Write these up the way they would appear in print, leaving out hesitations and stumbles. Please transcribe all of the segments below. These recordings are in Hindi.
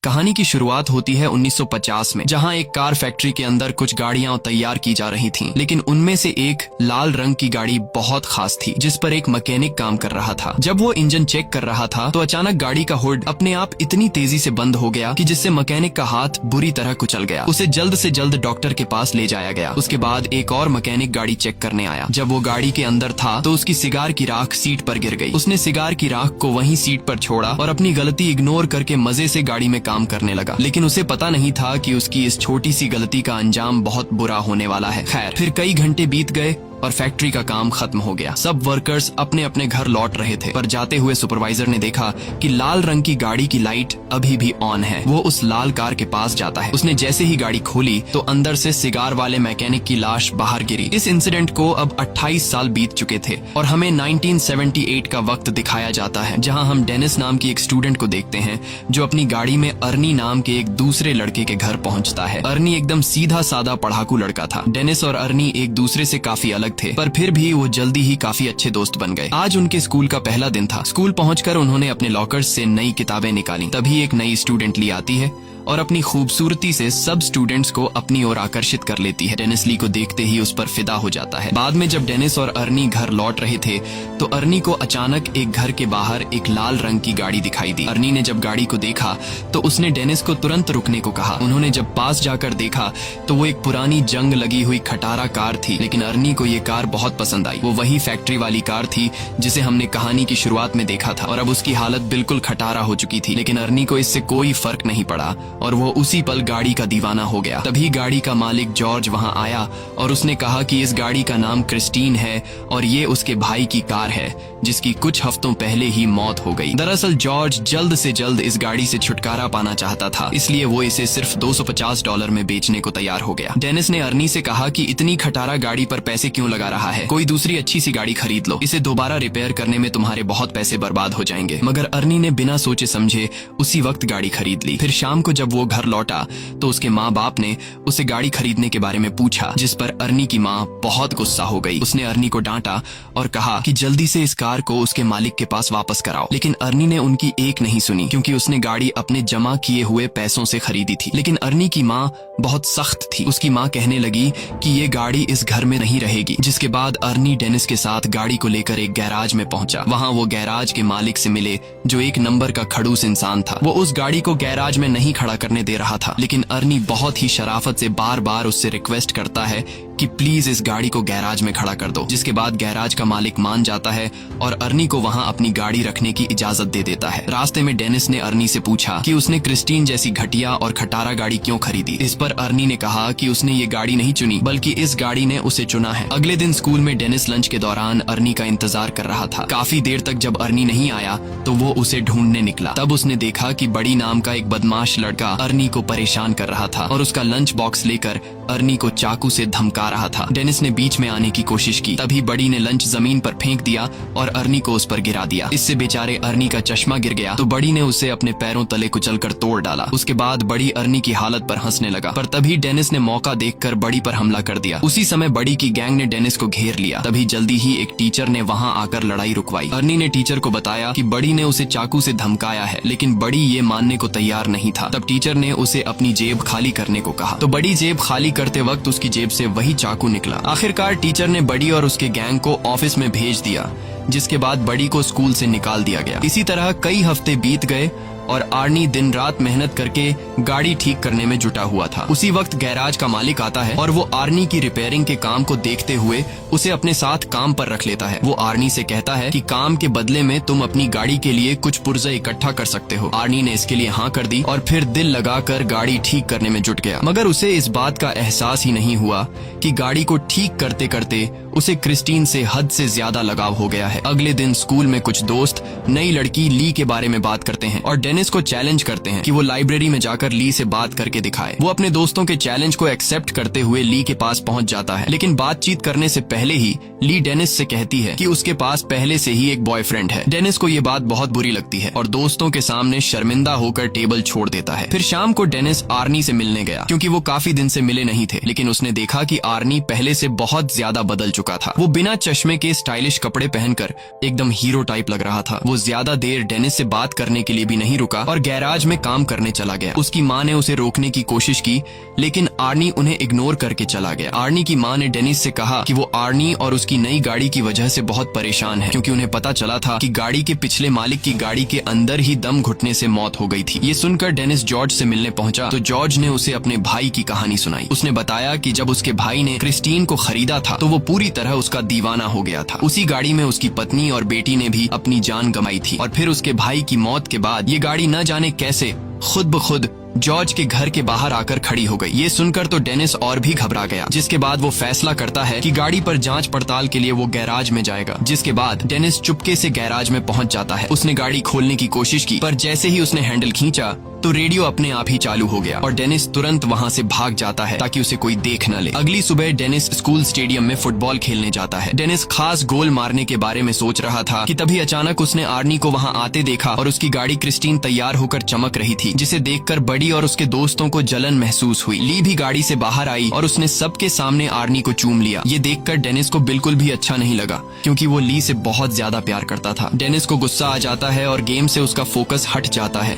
कहानी की शुरुआत होती है 1950 में, जहां एक कार फैक्ट्री के अंदर कुछ गाड़ियां तैयार की जा रही थीं। लेकिन उनमें से एक लाल रंग की गाड़ी बहुत खास थी, जिस पर एक मैकेनिक काम कर रहा था। जब वो इंजन चेक कर रहा था तो अचानक गाड़ी का हुड अपने आप इतनी तेजी से बंद हो गया कि जिससे मैकेनिक का हाथ बुरी तरह कुचल गया। उसे जल्द से जल्द डॉक्टर के पास ले जाया गया। उसके बाद एक और मैकेनिक गाड़ी चेक करने आया। जब वो गाड़ी के अंदर था तो उसकी सिगार की राख सीट पर गिर गई। उसने सिगार की राख को वहीं सीट पर छोड़ा और अपनी गलती इग्नोर करके मजे से गाड़ी में काम करने लगा। लेकिन उसे पता नहीं था कि उसकी इस छोटी सी गलती का अंजाम बहुत बुरा होने वाला है। खैर, फिर कई घंटे बीत गए और फैक्ट्री का काम खत्म हो गया। सब वर्कर्स अपने अपने घर लौट रहे थे, पर जाते हुए सुपरवाइजर ने देखा कि लाल रंग की गाड़ी की लाइट अभी भी ऑन है। वो उस लाल कार के पास जाता है। उसने जैसे ही गाड़ी खोली तो अंदर से सिगार वाले मैकेनिक की लाश बाहर गिरी। इस इंसिडेंट को अब 28 साल बीत चुके थे और हमें 1978 का वक्त दिखाया जाता है, जहां हम डेनिस नाम की एक स्टूडेंट को देखते हैं जो अपनी गाड़ी में अर्नी नाम के एक दूसरे लड़के के घर पहुंचता है। अर्नी एकदम सीधा साधा पढ़ाकू लड़का था। डेनिस और अर्नी एक दूसरे से काफी अलग थे, पर फिर भी वो जल्दी ही काफी अच्छे दोस्त बन गए। आज उनके स्कूल का पहला दिन था। स्कूल पहुंचकर उन्होंने अपने लॉकर्स से नई किताबें निकाली। तभी एक नई स्टूडेंट ली आती है और अपनी खूबसूरती से सब स्टूडेंट्स को अपनी ओर आकर्षित कर लेती है। डेनिस ली को देखते ही उस पर फिदा हो जाता है। बाद में जब डेनिस और अर्नी घर लौट रहे थे तो अर्नी को अचानक एक घर के बाहर एक लाल रंग की गाड़ी दिखाई दी। अर्नी ने जब गाड़ी को देखा तो उसने डेनिस को तुरंत रुकने को कहा। उन्होंने जब पास जाकर देखा तो वो एक पुरानी जंग लगी हुई खटारा कार थी, लेकिन अर्नी को ये कार बहुत पसंद आई। वो वही फैक्ट्री वाली कार थी जिसे हमने कहानी की शुरुआत में देखा था, और अब उसकी हालत बिल्कुल खटारा हो चुकी थी। लेकिन अर्नी को इससे कोई फर्क नहीं पड़ा और वो उसी पल गाड़ी का दीवाना हो गया। तभी गाड़ी का मालिक जॉर्ज वहां आया और उसने कहा कि इस गाड़ी का नाम क्रिस्टीन है और ये उसके भाई की कार है जिसकी कुछ हफ्तों पहले ही मौत हो गई। दरअसल जॉर्ज जल्द से जल्द इस गाड़ी से छुटकारा पाना चाहता था, इसलिए वो इसे सिर्फ $250 में बेचने को तैयार हो गया। डेनिस ने अर्नी से कहा कि इतनी खटारा गाड़ी पर पैसे क्यों लगा रहा है, कोई दूसरी अच्छी सी गाड़ी खरीद लो, इसे दोबारा रिपेयर करने में तुम्हारे बहुत पैसे बर्बाद हो जाएंगे। मगर अर्नी ने बिना सोचे समझे उसी वक्त गाड़ी खरीद ली। फिर शाम को जब वो घर लौटा तो उसके माँ बाप ने उसे गाड़ी खरीदने के बारे में पूछा, जिस पर अर्नी की माँ बहुत गुस्सा हो गई। उसने अर्नी को डांटा और कहा कि जल्दी से इस कार को उसके मालिक के पास वापस कराओ। लेकिन अर्नी ने उनकी एक नहीं सुनी, क्योंकि उसने गाड़ी अपने जमा किए हुए पैसों से खरीदी थी। लेकिन अर्नी की माँ बहुत सख्त थी। उसकी माँ कहने लगी कि ये गाड़ी इस घर में नहीं रहेगी। जिसके बाद अर्नी डेनिस के साथ गाड़ी को लेकर एक गैराज में पहुंचा। वहां वो गैराज के मालिक से मिले, जो एक नंबर का खड़ूस इंसान था। वो उस गाड़ी को गैराज में नहीं खड़ा करने दे रहा था, लेकिन अर्नी बहुत ही शराफत से बार बार उससे रिक्वेस्ट करता है कि प्लीज इस गाड़ी को गैराज में खड़ा कर दो। जिसके बाद गैराज का मालिक मान जाता है और अर्नी को वहां अपनी गाड़ी रखने की इजाजत दे देता है। रास्ते में डेनिस ने अर्नी से पूछा कि उसने क्रिस्टीन जैसी घटिया और खटारा गाड़ी क्यों खरीदी। इस पर अर्नी ने कहा कि उसने ये गाड़ी नहीं चुनी, बल्कि इस गाड़ी ने उसे चुना है। अगले दिन स्कूल में डेनिस लंच के दौरान अर्नी का इंतजार कर रहा था। काफी देर तक जब अर्नी नहीं आया तो वो उसे ढूंढने निकला। तब उसने देखा कि बड़ी नाम का एक बदमाश लड़का अर्नी को परेशान कर रहा था और उसका लंच बॉक्स लेकर अर्नी को चाकू से धमका रहा था। डेनिस ने बीच में आने की कोशिश की, तभी बड़ी ने लंच जमीन पर फेंक दिया और अर्नी को उस पर गिरा दिया। इससे बेचारे अर्नी का चश्मा गिर गया तो बड़ी ने उसे अपने पैरों तले कुचलकर तोड़ डाला। उसके बाद बड़ी अर्नी की हालत पर हंसने लगा, पर तभी डेनिस ने मौका देखकर बड़ी पर हमला कर दिया। उसी समय बड़ी की गैंग ने डेनिस को घेर लिया। तभी जल्दी ही एक टीचर ने वहां आकर लड़ाई रुकवाई। अर्नी ने टीचर को बताया कि बड़ी ने उसे चाकू से धमकाया है, लेकिन बड़ी ये मानने को तैयार नहीं था। तब टीचर ने उसे अपनी जेब खाली करने को कहा, तो बड़ी जेब खाली करते वक्त उसकी जेब से वही चाकू निकला। आखिरकार टीचर ने बड़ी और उसके गैंग को ऑफिस में भेज दिया, जिसके बाद बड़ी को स्कूल से निकाल दिया गया। इसी तरह कई हफ्ते बीत गए और आर्नी दिन रात मेहनत करके गाड़ी ठीक करने में जुटा हुआ था। उसी वक्त गैराज का मालिक आता है और वो आर्नी की रिपेयरिंग के काम को देखते हुए उसे अपने साथ काम पर रख लेता है। वो आर्नी से कहता है कि काम के बदले में तुम अपनी गाड़ी के लिए कुछ पुर्जे इकट्ठा कर सकते हो। आर्नी ने इसके लिए हाँ कर दी और फिर दिल लगाकर गाड़ी ठीक करने में जुट गया। मगर उसे इस बात का एहसास ही नहीं हुआ कि गाड़ी को ठीक करते करते उसे क्रिस्टीन से हद से ज्यादा लगाव हो गया है। अगले दिन स्कूल में कुछ दोस्त नई लड़की ली के बारे में बात करते हैं और डेनिस को चैलेंज करते हैं कि वो लाइब्रेरी में जाकर ली से बात करके दिखाए। वो अपने दोस्तों के चैलेंज को एक्सेप्ट करते हुए ली के पास पहुंच जाता है, लेकिन बातचीत करने से पहले ही ली डेनिस से कहती है कि उसके पास पहले से ही एक बॉयफ्रेंड है। डेनिस को ये बात बहुत बुरी लगती है और दोस्तों के सामने शर्मिंदा होकर टेबल छोड़ देता है। फिर शाम को डेनिस आर्नी से मिलने गया, क्योंकि वो काफी दिन से मिले नहीं थे। लेकिन उसने देखा कि आर्नी पहले से बहुत ज्यादा बदल चुका था। वो बिना चश्मे के स्टाइलिश कपड़े पहनकर एकदम हीरो टाइप लग रहा था। वो ज्यादा देर डेनिस से बात करने के लिए भी नहीं रुका रुका और गैराज में काम करने चला गया। उसकी माँ ने उसे रोकने की कोशिश की, लेकिन आर्नी उन्हें इग्नोर करके चला गया। आर्नी की माँ ने डेनिस से कहा कि वो आर्नी और उसकी नई गाड़ी की वजह से बहुत परेशान है, क्योंकि उन्हें पता चला था कि गाड़ी के पिछले मालिक की गाड़ी के अंदर ही दम घुटने से मौत हो गई थी। ये सुनकर डेनिस जॉर्ज से मिलने पहुंचा तो जॉर्ज ने उसे अपने भाई की कहानी सुनाई। उसने बताया कि जब उसके भाई ने क्रिस्टीन को खरीदा था तो वो पूरी तरह उसका दीवाना हो गया था। उसी गाड़ी में उसकी पत्नी और बेटी ने भी अपनी जान गंवाई थी और फिर उसके भाई की मौत के बाद ये गाड़ी न जाने कैसे खुद ब खुद जॉर्ज के घर के बाहर आकर खड़ी हो गई। ये सुनकर तो डेनिस और भी घबरा गया, जिसके बाद वो फैसला करता है कि गाड़ी पर जांच पड़ताल के लिए वो गैराज में जाएगा। जिसके बाद डेनिस चुपके से गैराज में पहुंच जाता है। उसने गाड़ी खोलने की कोशिश की, पर जैसे ही उसने हैंडल खींचा तो रेडियो अपने आप ही चालू हो गया और डेनिस तुरंत वहां से भाग जाता है ताकि उसे कोई देख न ले। अगली सुबह डेनिस स्कूल स्टेडियम में फुटबॉल खेलने जाता है। डेनिस खास गोल मारने के बारे में सोच रहा था कि तभी अचानक उसने आर्नी को वहां आते देखा और उसकी गाड़ी क्रिस्टीन तैयार होकर चमक रही थी, जिसे देखकर बडी और उसके दोस्तों को जलन महसूस हुई। ली भी गाड़ी से बाहर आई और उसने सबके सामने आर्नी को चूम लिया। ये देखकर डेनिस को बिल्कुल भी अच्छा नहीं लगा, क्योंकि वो ली से बहुत ज्यादा प्यार करता था। डेनिस को गुस्सा आ जाता है और गेम से उसका फोकस हट जाता है।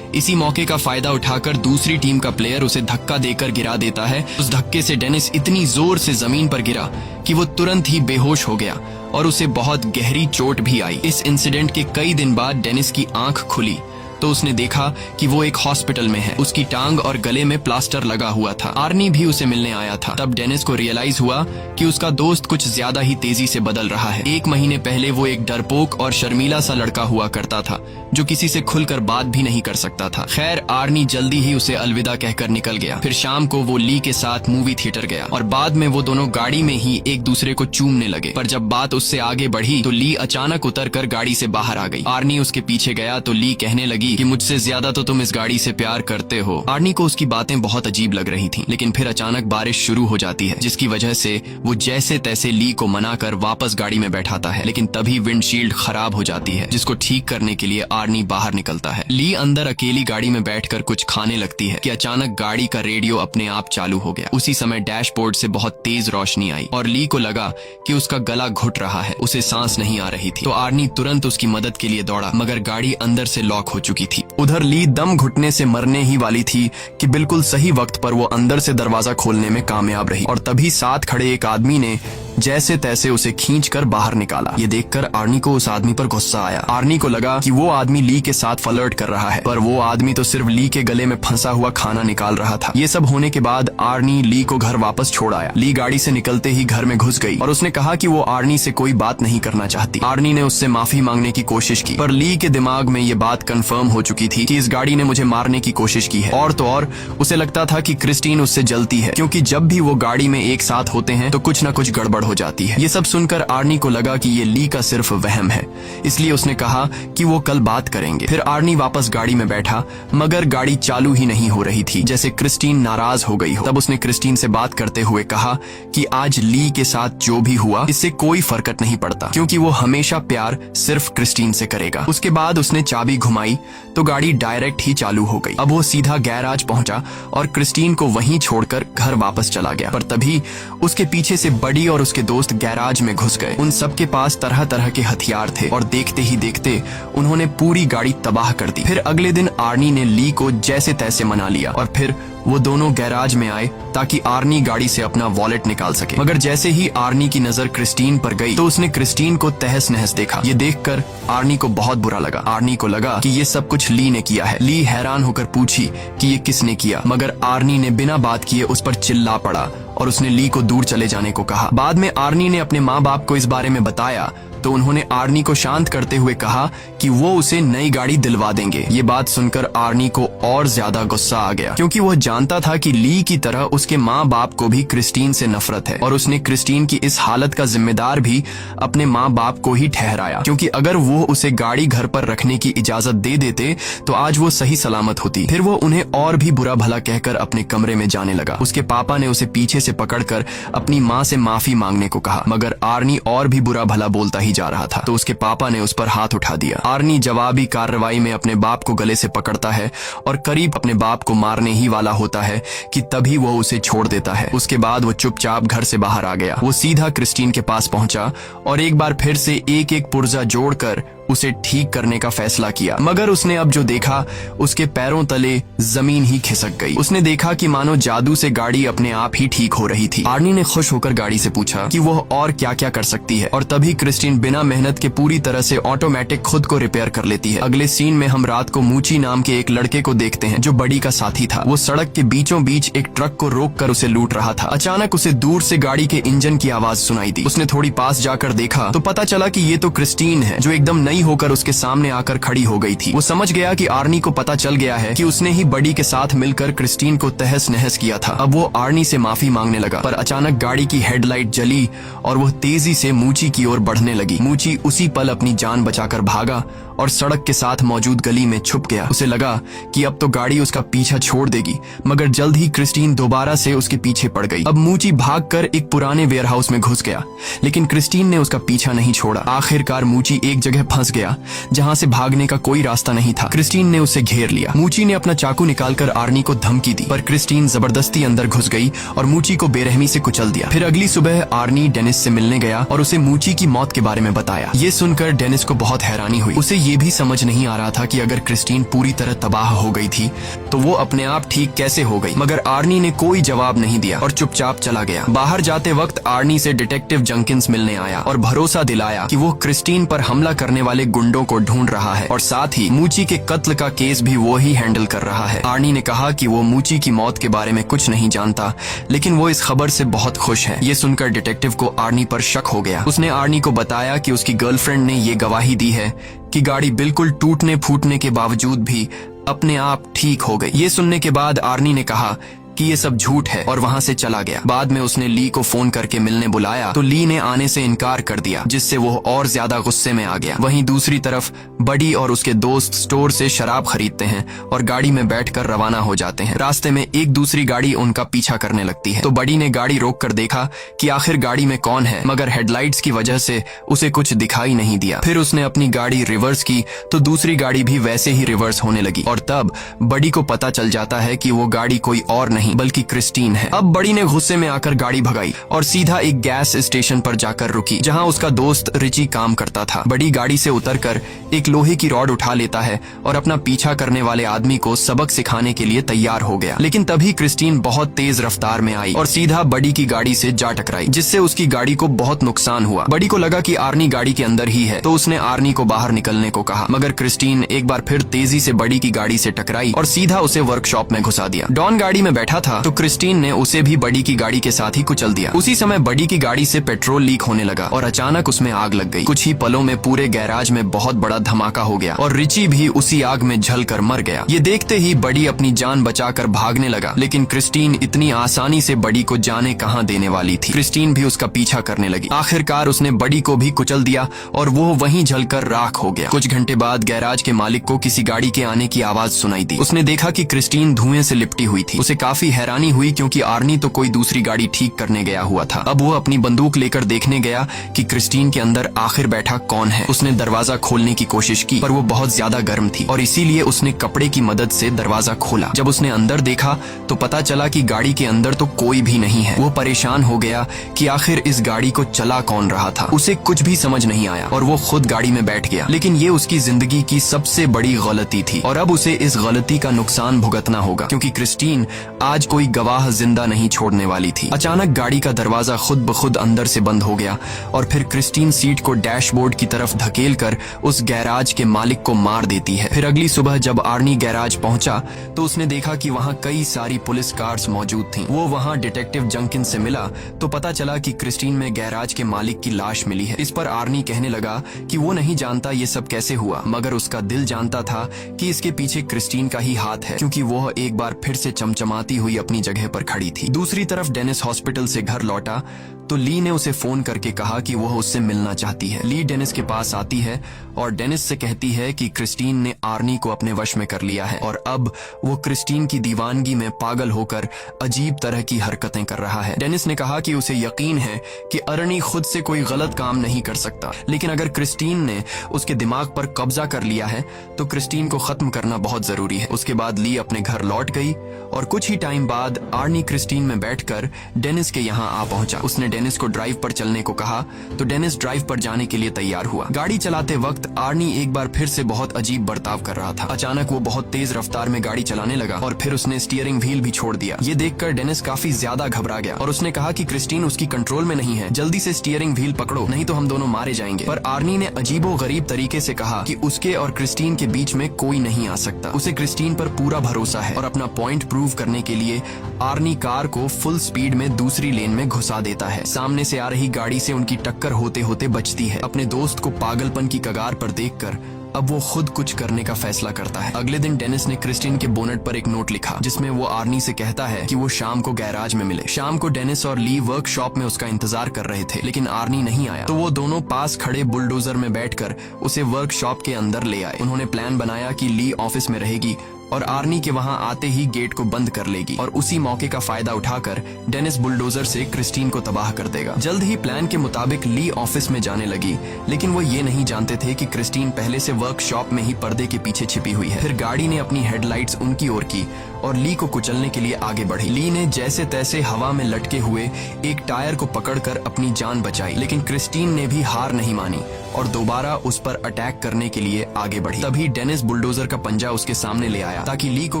इसी मौके का फायदा उठाकर दूसरी टीम का प्लेयर उसे धक्का देकर गिरा देता है। उस धक्के से डेनिस इतनी जोर से जमीन पर गिरा कि वो तुरंत ही बेहोश हो गया और उसे बहुत गहरी चोट भी आई। इस इंसिडेंट के कई दिन बाद डेनिस की आंख खुली तो उसने देखा कि वो एक हॉस्पिटल में है। उसकी टांग और गले में प्लास्टर लगा हुआ था। आर्नी भी उसे मिलने आया था। तब डेनिस को रियलाइज हुआ कि उसका दोस्त कुछ ज्यादा ही तेजी से बदल रहा है। 1 महीने पहले वो एक डरपोक और शर्मीला सा लड़का हुआ करता था, जो किसी से खुलकर बात भी नहीं कर सकता था। खैर, आर्नी जल्दी ही उसे अलविदा कहकर निकल गया। फिर शाम को वो ली के साथ मूवी थिएटर गया और बाद में वो दोनों गाड़ी में ही एक दूसरे को चूमने लगे। पर जब बात उससे आगे बढ़ी तो ली अचानक उतरकर गाड़ी से बाहर आ गई। आर्नी उसके पीछे गया तो ली कहने लगी कि मुझसे ज्यादा तो तुम इस गाड़ी से प्यार करते हो। आर्नी को उसकी बातें बहुत अजीब लग रही थीं, लेकिन फिर अचानक बारिश शुरू हो जाती है, जिसकी वजह से वो जैसे तैसे ली को मनाकर वापस गाड़ी में बैठाता है। लेकिन तभी विंडशील्ड खराब हो जाती है, जिसको ठीक करने के लिए आर्नी बाहर निकलता है। ली अंदर अकेली गाड़ी में बैठकर कुछ खाने लगती है कि अचानक गाड़ी का रेडियो अपने आप चालू हो गया। उसी समय डैशबोर्ड से बहुत तेज रोशनी आई और ली को लगा कि उसका गला घुट रहा है, उसे सांस नहीं आ रही थी। तो आर्नी तुरंत उसकी मदद के लिए दौड़ा, मगर गाड़ी अंदर से लॉक हो चुकी थी। उधर ली दम घुटने से मरने ही वाली थी कि बिल्कुल सही वक्त पर वो अंदर से दरवाजा खोलने में कामयाब रही और तभी साथ खड़े एक आदमी ने जैसे तैसे उसे खींचकर बाहर निकाला। ये देखकर आर्नी को उस आदमी पर गुस्सा आया। आर्नी को लगा कि वो आदमी ली के साथ फ्लर्ट कर रहा है, पर वो आदमी तो सिर्फ ली के गले में फंसा हुआ खाना निकाल रहा था। ये सब होने के बाद आर्नी ली को घर वापस छोड़ आया। ली गाड़ी से निकलते ही घर में घुस गई और उसने कहा कि वो आर्नी से कोई बात नहीं करना चाहती। आर्नी ने उससे माफी मांगने की कोशिश की, पर ली के दिमाग में ये बात कंफर्म हो चुकी थी कि इस गाड़ी ने मुझे मारने की कोशिश की है। और तो और उसे लगता था कि क्रिस्टीन उससे जलती है, क्योंकि जब भी वो गाड़ी में एक साथ होते हैं तो कुछ न कुछ गड़बड़ हो जाती है। ये सब सुनकर आर्नी को लगा कि ये ली का सिर्फ वहम है, इसलिए उसने कहा कि वो कल बात करेंगे। फिर आर्नी वापस गाड़ी में बैठा, मगर गाड़ी चालू ही नहीं हो रही थी, जैसे क्रिस्टीन नाराज हो गई हो। तब उसने क्रिस्टीन से बात करते हुए कहा कि आज ली के साथ जो भी हुआ इससे कोई फर्क नहीं पड़ता, क्योंकि वो हमेशा प्यार सिर्फ क्रिस्टीन से करेगा। उसके बाद उसने चाबी घुमाई तो गाड़ी डायरेक्ट ही चालू हो गई। अब वो सीधा गैराज पहुंचा और क्रिस्टीन को वहीं छोड़कर घर वापस चला गया। पर तभी उसके पीछे से बडी और उसके दोस्त गैराज में घुस गए। उन सबके पास तरह तरह के हथियार थे और देखते ही देखते उन्होंने पूरी गाड़ी तबाह कर दी। फिर अगले दिन आर्नी ने ली को जैसे तैसे मना लिया और फिर वो दोनों गैराज में आए ताकि आर्नी गाड़ी से अपना वॉलेट निकाल सके। मगर जैसे ही आर्नी की नजर क्रिस्टीन पर गई तो उसने क्रिस्टीन को तहस नहस देखा। ये देखकर आर्नी को बहुत बुरा लगा। आर्नी को लगा कि ये सब कुछ ली ने किया है। ली हैरान होकर पूछी कि ये किसने किया, मगर आर्नी ने बिना बात किए उस पर चिल्ला पड़ा और उसने ली को दूर चले जाने को कहा। बाद में आर्नी ने अपने माँ बाप को इस बारे में बताया तो उन्होंने आर्नी को शांत करते हुए कहा कि वो उसे नई गाड़ी दिलवा देंगे। ये बात सुनकर आर्नी को और ज्यादा गुस्सा आ गया, क्योंकि वह जानता था कि ली की तरह उसके माँ बाप को भी क्रिस्टीन से नफरत है और उसने क्रिस्टीन की इस हालत का जिम्मेदार भी अपने माँ बाप को ही ठहराया, क्योंकि अगर वो उसे गाड़ी घर पर रखने की इजाजत दे देते तो आज वो सही सलामत होती। फिर वो उन्हें और भी बुरा भला कहकर अपने कमरे में जाने लगा। उसके पापा ने उसे पीछे से पकड़कर अपनी माँ से माफी मांगने को कहा, मगर आर्नी और भी बुरा भला बोलता ही जा रहा था तो उसके पापा ने उस पर हाथ उठा दिया। आर्नी जवाबी कार्रवाई में अपने बाप को गले से पकड़ता है और करीब अपने बाप को मारने ही वाला होता है कि तभी वो उसे छोड़ देता है। उसके बाद वो चुपचाप घर से बाहर आ गया। वो सीधा क्रिस्टीन के पास पहुंचा और एक बार फिर से एक एक पुर्जा जोड़कर उसे ठीक करने का फैसला किया। मगर उसने अब जो देखा उसके पैरों तले जमीन ही खिसक गई। उसने देखा कि मानो जादू से गाड़ी अपने आप ही ठीक हो रही थी। आर्नी ने खुश होकर गाड़ी से पूछा कि वह और क्या क्या कर सकती है, और तभी क्रिस्टीन बिना मेहनत के पूरी तरह से ऑटोमेटिक खुद को रिपेयर कर लेती है। अगले सीन में हम रात को मूची नाम के एक लड़के को देखते हैं जो बडी का साथी था। वो सड़क के बीचों बीच एक ट्रक को रोक कर उसे लूट रहा था। अचानक उसे दूर से गाड़ी के इंजन की आवाज सुनाई दी। उसने थोड़ी पास जाकर देखा तो पता चला कि ये तो क्रिस्टीन है, जो एकदम नई होकर उसके सामने आकर खड़ी हो गई थी। वो समझ गया कि आर्नी को पता चल गया है कि उसने ही बडी के साथ मिलकर क्रिस्टीन को तहस नहस किया था। अब वो आर्नी से माफी मांगने लगा, पर अचानक गाड़ी की हेडलाइट जली और वो तेजी से मूची की ओर बढ़ने लगी। मूची उसी पल अपनी जान बचाकर भागा और सड़क के साथ मौजूद गली में छुप गया। उसे लगा कि अब तो गाड़ी उसका पीछा छोड़ देगी, मगर जल्द ही क्रिस्टीन दोबारा से उसके पीछे पड़ गई। अब मूची भागकर एक पुराने वेयरहाउस में घुस गया, लेकिन क्रिस्टीन ने उसका पीछा नहीं छोड़ा। आखिरकार मूची एक जगह फंस गया जहां से भागने का कोई रास्ता नहीं था। क्रिस्टीन ने उसे घेर लिया। मूची ने अपना चाकू निकालकर आर्नी को धमकी दी, पर क्रिस्टीन जबरदस्ती अंदर घुस गई और मूची को बेरहमी से कुचल दिया। फिर अगली सुबह आर्नी डेनिस से मिलने गया और उसे मूची की मौत के बारे में बताया। ये सुनकर डेनिस को बहुत हैरानी हुई। उसे ये भी समझ नहीं आ रहा था कि अगर क्रिस्टीन पूरी तरह तबाह हो गई थी तो वो अपने आप ठीक कैसे हो गई। मगर आर्नी ने कोई जवाब नहीं दिया और चुपचाप चला गया। बाहर जाते वक्त आर्नी से डिटेक्टिव जंकिंस मिलने आया और भरोसा दिलाया कि वो क्रिस्टीन पर हमला करने वाले गुंडों को ढूंढ रहा है और साथ ही मूची के कत्ल का केस भी वो ही हैंडल कर रहा है। आर्नी ने कहा कि वो मूची की मौत के बारे में कुछ नहीं जानता, लेकिन वो इस खबर से बहुत खुश है। ये सुनकर डिटेक्टिव को आर्नी पर शक हो गया। उसने आर्नी को बताया कि उसकी गर्लफ्रेंड ने ये गवाही दी है कि गाड़ी बिल्कुल टूटने फूटने के बावजूद भी अपने आप ठीक हो गई। ये सुनने के बाद आर्नी ने कहा कि ये सब झूठ है और वहां से चला गया। बाद में उसने ली को फोन करके मिलने बुलाया तो ली ने आने से इनकार कर दिया, जिससे वो और ज्यादा गुस्से में आ गया। वहीं दूसरी तरफ बडी और उसके दोस्त स्टोर से शराब खरीदते हैं और गाड़ी में बैठकर रवाना हो जाते हैं। रास्ते में एक दूसरी गाड़ी उनका पीछा करने लगती है तो बडी ने गाड़ी रोक कर देखा कि आखिर गाड़ी में कौन है, मगर हेडलाइट्स की वजह से उसे कुछ दिखाई नहीं दिया। फिर उसने अपनी गाड़ी रिवर्स की तो दूसरी गाड़ी भी वैसे ही रिवर्स होने लगी और तब बडी को पता चल जाता है कि वो गाड़ी कोई और नहीं बल्कि क्रिस्टीन है। अब बडी ने गुस्से में आकर गाड़ी भगाई और सीधा एक गैस स्टेशन पर जाकर रुकी जहां उसका दोस्त रिची काम करता था। बडी गाड़ी से उतरकर एक लोहे की रॉड उठा लेता है और अपना पीछा करने वाले आदमी को सबक सिखाने के लिए तैयार हो गया। लेकिन तभी क्रिस्टीन बहुत तेज रफ्तार में आई और सीधा बडी की गाड़ी से जा टकराई, जिससे उसकी गाड़ी को बहुत नुकसान हुआ। बडी को लगा कि आर्नी गाड़ी के अंदर ही है तो उसने आर्नी को बाहर निकलने को कहा, मगर क्रिस्टीन एक बार फिर तेजी से बडी की गाड़ी से टकराई और सीधा उसे वर्कशॉप में घुसा दिया। डॉन गाड़ी में बैठा था तो क्रिस्टीन ने उसे भी बडी की गाड़ी के साथ ही कुचल दिया। उसी समय बडी की गाड़ी से पेट्रोल लीक होने लगा और अचानक उसमें आग लग गई। कुछ ही पलों में पूरे गैराज में बहुत बड़ा धमाका हो गया और रिची भी उसी आग में जलकर मर गया। ये देखते ही बडी अपनी जान बचाकर भागने लगा, लेकिन क्रिस्टीन इतनी आसानी से बडी को जाने कहां देने वाली थी। क्रिस्टीन भी उसका पीछा करने लगी। आखिरकार उसने बडी को भी कुचल दिया और वो वहीं जलकर राख हो गया। कुछ घंटे बाद गैराज के मालिक को किसी गाड़ी के आने की आवाज सुनाई दी। उसने देखा कि क्रिस्टीन धुएं से लिपटी हुई थी। उसे काफी हैरानी हुई क्योंकि आर्नी तो कोई दूसरी गाड़ी ठीक करने गया हुआ था। अब वो अपनी बंदूक लेकर देखने गया कि क्रिस्टीन के अंदर आखिर बैठा कौन है। उसने दरवाजा खोलने की कोशिश की पर वो बहुत ज्यादा गर्म थी और इसीलिए उसने कपड़े की मदद से दरवाजा खोला। जब उसने अंदर देखा तो पता चला कि गाड़ी के अंदर तो कोई भी नहीं है। वो परेशान हो गया कि आखिर इस गाड़ी को चला कौन रहा था। उसे कुछ भी समझ नहीं आया और वो खुद गाड़ी में बैठ गया। लेकिन ये उसकी जिंदगी की सबसे बड़ी गलती थी और अब उसे इस गलती का नुकसान भुगतना होगा, क्योंकि क्रिस्टीन आज कोई गवाह जिंदा नहीं छोड़ने वाली थी। अचानक गाड़ी का दरवाजा खुद ब खुद अंदर से बंद हो गया और फिर क्रिस्टीन सीट को डैशबोर्ड की तरफ धकेलकर उस गैराज के मालिक को मार देती है। फिर अगली सुबह जब आर्नी गैराज पहुंचा तो उसने देखा कि वहां कई सारी पुलिस कार्स मौजूद थीं। वो वहां डिटेक्टिव जंकिन से मिला तो पता चला कि क्रिस्टीन में गैराज के मालिक की लाश मिली है। इस पर आर्नी कहने लगा कि वो नहीं जानता ये सब कैसे हुआ, मगर उसका दिल जानता था कि इसके पीछे क्रिस्टीन का ही हाथ है, क्योंकि वो एक बार फिर से चमचमाती हुई अपनी जगह पर खड़ी थी। दूसरी तरफ डेनिस हॉस्पिटल से घर लौटा तो ली ने उसे फोन करके कहा कि वह उससे मिलना चाहती है। ली डेनिस के पास आती है और डेनिस से कहती है कि क्रिस्टीन ने आर्नी को अपने वश में कर लिया है और अब वो क्रिस्टीन की दीवानगी में पागल होकर अजीब तरह की हरकतें कर रहा है। डेनिस ने कहा कि उसे यकीन है कि आर्नी खुद से कोई गलत काम नहीं कर सकता, लेकिन अगर क्रिस्टीन ने उसके दिमाग पर कब्जा कर लिया है तो क्रिस्टीन को खत्म करना बहुत जरूरी है। उसके बाद ली अपने घर लौट गई और कुछ ही टाइम बाद आर्नी क्रिस्टीन में बैठकर डेनिस के यहाँ आ पहुंचा। उसने डेनिस को ड्राइव पर चलने को कहा तो डेनिस ड्राइव पर जाने के लिए तैयार हुआ। गाड़ी चलाते वक्त आर्नी एक बार फिर से बहुत अजीब बर्ताव कर रहा था। अचानक वो बहुत तेज रफ्तार में गाड़ी चलाने लगा और फिर उसने स्टीयरिंग व्हील भी छोड़ दिया। ये देखकर डेनिस काफी ज्यादा घबरा गया और उसने कहा कि क्रिस्टीन उसकी कंट्रोल में नहीं है, जल्दी से स्टीयरिंग व्हील पकड़ो नहीं तो हम दोनों मारे जाएंगे। पर आर्नी ने अजीबो गरीब तरीके से कहा कि उसके और क्रिस्टीन के बीच में कोई नहीं आ सकता। उसे क्रिस्टीन पर पूरा भरोसा है और अपना पॉइंट प्रूव करने के लिए आर्नी कार को फुल स्पीड में दूसरी लेन में घुसा देता है। सामने से आ रही गाड़ी से उनकी टक्कर होते होते बचती है। अपने दोस्त को पागलपन की कगार पर देखकर अब वो खुद कुछ करने का फैसला करता है। अगले दिन डेनिस ने क्रिस्टीन के बोनट पर एक नोट लिखा जिसमें वो आर्नी से कहता है कि वो शाम को गैराज में मिले। शाम को डेनिस और ली वर्कशॉप में उसका इंतजार कर रहे थे, लेकिन आर्नी नहीं आया तो वो दोनों पास खड़े बुलडोजर में बैठकर उसे वर्कशॉप के अंदर ले आए। उन्होंने प्लान बनाया कि ली ऑफिस में रहेगी और आर्नी के वहां आते ही गेट को बंद कर लेगी और उसी मौके का फायदा उठाकर डेनिस बुलडोजर से क्रिस्टीन को तबाह कर देगा। जल्द ही प्लान के मुताबिक ली ऑफिस में जाने लगी, लेकिन वो ये नहीं जानते थे कि क्रिस्टीन पहले से वर्कशॉप में ही पर्दे के पीछे छिपी हुई है। फिर गाड़ी ने अपनी हेडलाइट्स उनकी ओर की और ली को कुचलने के लिए आगे बढ़ी। ली ने जैसे तैसे हवा में लटके हुए एक टायर को पकड़कर अपनी जान बचाई, लेकिन क्रिस्टीन ने भी हार नहीं मानी और दोबारा उस पर अटैक करने के लिए आगे बढ़ी। तभी डेनिस बुलडोजर का पंजा उसके सामने ले आया ताकि ली को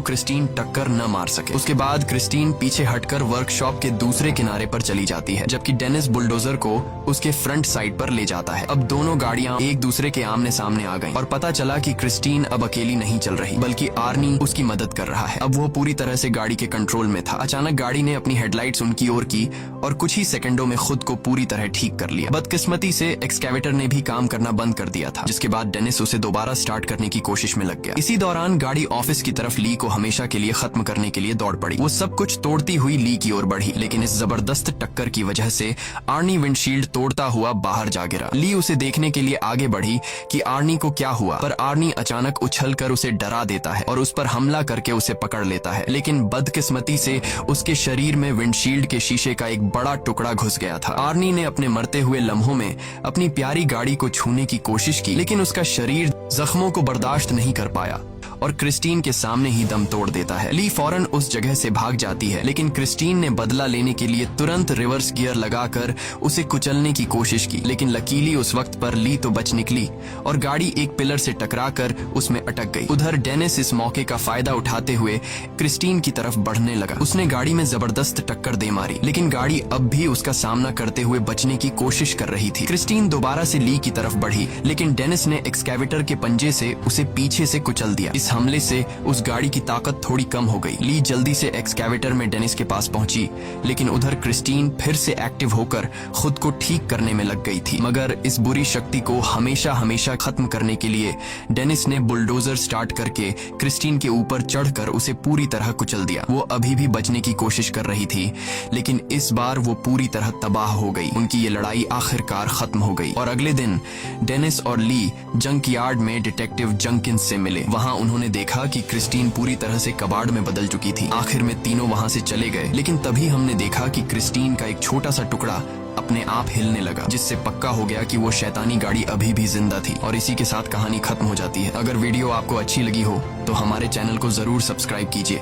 क्रिस्टीन टक्कर न मार सके। उसके बाद क्रिस्टीन पीछे हटकर वर्कशॉप के दूसरे किनारे पर चली जाती है, जबकि डेनिस बुलडोजर को उसके फ्रंट साइड पर ले जाता है। अब दोनों गाड़ियां एक दूसरे के आमने सामने आ गईं और पता चला कि क्रिस्टीन अब अकेली नहीं चल रही, बल्कि आर्नी उसकी मदद कर रहा है। अब वो पूरी तरह से गाड़ी के कंट्रोल में था। अचानक गाड़ी ने अपनी हेडलाइट्स उनकी ओर की और कुछ ही सेकंडों में खुद को पूरी तरह ठीक कर लिया। बदकिस्मती से एक्सकैवेटर ने भी काम करना बंद कर दिया था, जिसके बाद डेनिस उसे दोबारा स्टार्ट करने की कोशिश में लग गया। इसी दौरान गाड़ी ऑफिस की तरफ ली को हमेशा के लिए खत्म करने के लिए दौड़ पड़ी। वो सब कुछ तोड़ती हुई ली की ओर बढ़ी, लेकिन इस जबरदस्त टक्कर की वजह से आर्नी विंडशील्ड तोड़ता हुआ बाहर जा गिरा। ली उसे देखने के लिए आगे बढ़ी कि आर्नी को क्या हुआ, पर आर्नी अचानक उछलकर उसे डरा देता है और उस पर हमला करके उसे पकड़ लेता है। लेकिन बदकिस्मती से उसके शरीर में विंडशील्ड के शीशे का एक बड़ा टुकड़ा घुस गया था। आर्नी ने अपने मरते हुए लम्हों में अपनी प्यारी गाड़ी को छूने की कोशिश की, लेकिन उसका शरीर जख्मों को बर्दाश्त नहीं कर पाया और क्रिस्टीन के सामने ही दम तोड़ देता है। ली फौरन उस जगह से भाग जाती है, लेकिन क्रिस्टीन ने बदला लेने के लिए तुरंत रिवर्स गियर लगाकर उसे कुचलने की कोशिश की, लेकिन लकीली उस वक्त पर ली तो बच निकली और गाड़ी एक पिलर से टकराकर उसमें अटक गई। उधर डेनिस इस मौके का फायदा उठाते हुए क्रिस्टीन की तरफ बढ़ने लगा। उसने गाड़ी में जबरदस्त टक्कर दे मारी, लेकिन गाड़ी अब भी उसका सामना करते हुए बचने की कोशिश कर रही थी। क्रिस्टीन दोबारा से ली की तरफ बढ़ी, लेकिन डेनिस ने एक्सकैवेटर के पंजे से उसे पीछे से कुचल दिया। इस हमले से उस गाड़ी की ताकत थोड़ी कम हो गई। ली जल्दी से एक्सकैवेटर में डेनिस के पास पहुंची, लेकिन उधर क्रिस्टीन फिर से एक्टिव होकर खुद को ठीक करने में लग गई थी। मगर इस बुरी शक्ति को हमेशा हमेशा खत्म करने के लिए डेनिस ने बुलडोजर स्टार्ट करके क्रिस्टीन के ऊपर चढ़कर उसे पूरी तरह कुचल दिया। वो अभी भी बचने की कोशिश कर रही थी, लेकिन इस बार वो पूरी तरह तबाह हो गई। उनकी ये लड़ाई आखिरकार खत्म हो गई और अगले दिन डेनिस और ली जंकयार्ड में डिटेक्टिव जंकिंस से मिले। वहां उन्होंने देखा कि क्रिस्टीन पूरी तरह से कबाड़ में बदल चुकी थी। आखिर में तीनों वहां से चले गए, लेकिन तभी हमने देखा कि क्रिस्टीन का एक छोटा सा टुकड़ा अपने आप हिलने लगा, जिससे पक्का हो गया कि वो शैतानी गाड़ी अभी भी जिंदा थी। और इसी के साथ कहानी खत्म हो जाती है। अगर वीडियो आपको अच्छी लगी हो तो हमारे चैनल को जरूर सब्सक्राइब कीजिए।